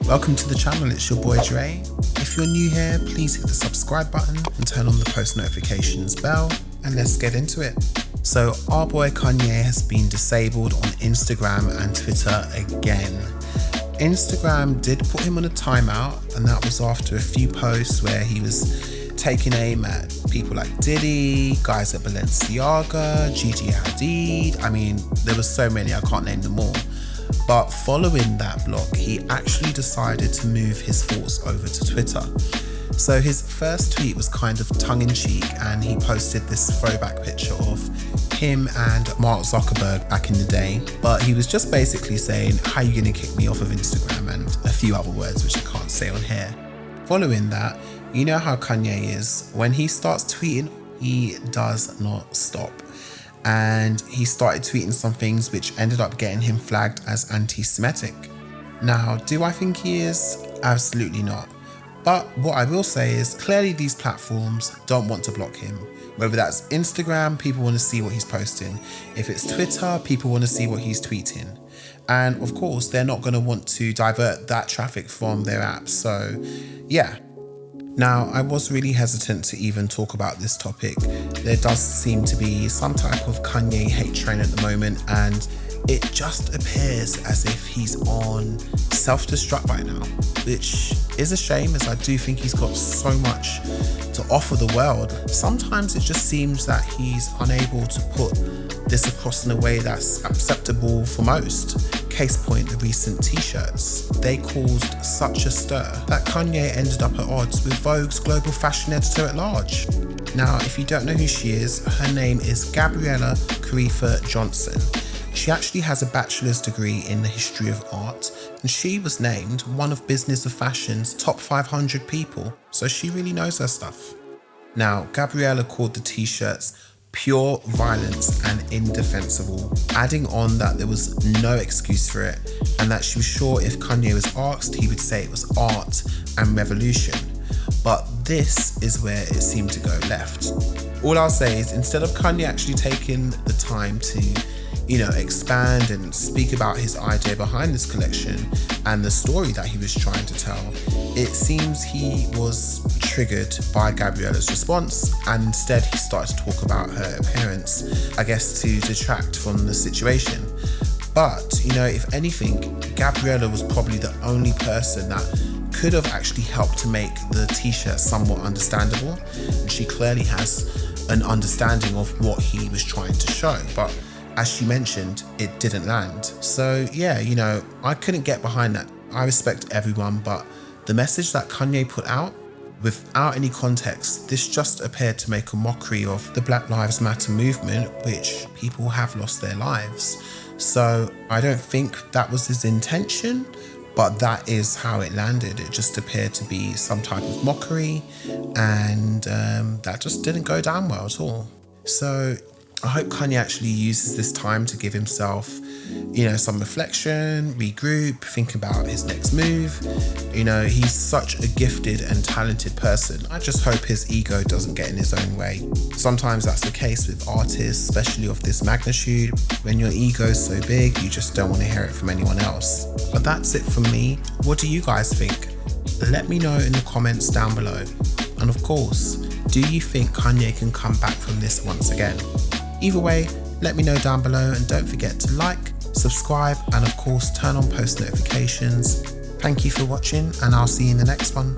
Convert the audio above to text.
Welcome to the channel, it's your boy DRÉ. If you're new here, please hit the subscribe button and turn on the post notifications bell, and let's get into it. So our boy Kanye has been disabled on Instagram and Twitter again. Instagram did put him on a timeout, and that was after a few posts where he was taking aim at people like Diddy, guys at Balenciaga, Gigi Hadid. I mean, there were so many, I can't name them all. But following that block, he actually decided to move his thoughts over to Twitter. So his first tweet was kind of tongue-in-cheek, and he posted this throwback picture of him and Mark Zuckerberg back in the day. But he was just basically saying, how are you gonna kick me off of Instagram, and a few other words which I can't say on here. Following that, you know how Kanye is. When he starts tweeting, he does not stop. And he started tweeting some things which ended up getting him flagged as anti-Semitic. Now, do I think he is? Absolutely not. But what I will say is, clearly these platforms don't want to block him. Whether that's Instagram, people want to see what he's posting. If it's Twitter, people want to see what he's tweeting. And of course, they're not going to want to divert that traffic from their apps. So yeah. Now, I was really hesitant to even talk about this topic. There does seem to be some type of Kanye hate train at the moment, and it just appears as if he's on self-destruct right now, which is a shame, as I do think he's got so much to offer the world. Sometimes it just seems that he's unable to put this across in a way that's acceptable for most. Case point, the recent t-shirts. They caused such a stir that Kanye ended up at odds with Vogue's global fashion editor at large. Now, if you don't know who she is, her name is Gabriella Karifa Johnson. She actually has a bachelor's degree in the history of art, and she was named one of Business of Fashion's top 500 people, so she really knows her stuff. Now, Gabriella called the t-shirts pure violence and indefensible, adding on that there was no excuse for it, and that she was sure if Kanye was asked, he would say it was art and revolution. But this is where it seemed to go left. All I'll say is, instead of Kanye actually taking the time to expand and speak about his idea behind this collection and the story that he was trying to tell, it seems he was triggered by Gabriella's response, and instead he started to talk about her appearance, I guess to detract from the situation. But, if anything, Gabriella was probably the only person that could have actually helped to make the t-shirt somewhat understandable, and she clearly has an understanding of what he was trying to show. But as she mentioned, it didn't land. So yeah, I couldn't get behind that. I respect everyone, but the message that Kanye put out, without any context, this just appeared to make a mockery of the Black Lives Matter movement, which people have lost their lives. So I don't think that was his intention, but that is how it landed. It just appeared to be some type of mockery, and that just didn't go down well at all. So I hope Kanye actually uses this time to give himself, some reflection, regroup, think about his next move. He's such a gifted and talented person. I just hope his ego doesn't get in his own way. Sometimes that's the case with artists, especially of this magnitude. When your ego's so big, you just don't want to hear it from anyone else. But that's it from me. What do you guys think? Let me know in the comments down below. And of course, do you think Kanye can come back from this once again? Either way, let me know down below, and don't forget to like, subscribe, and of course turn on post notifications. Thank you for watching, and I'll see you in the next one.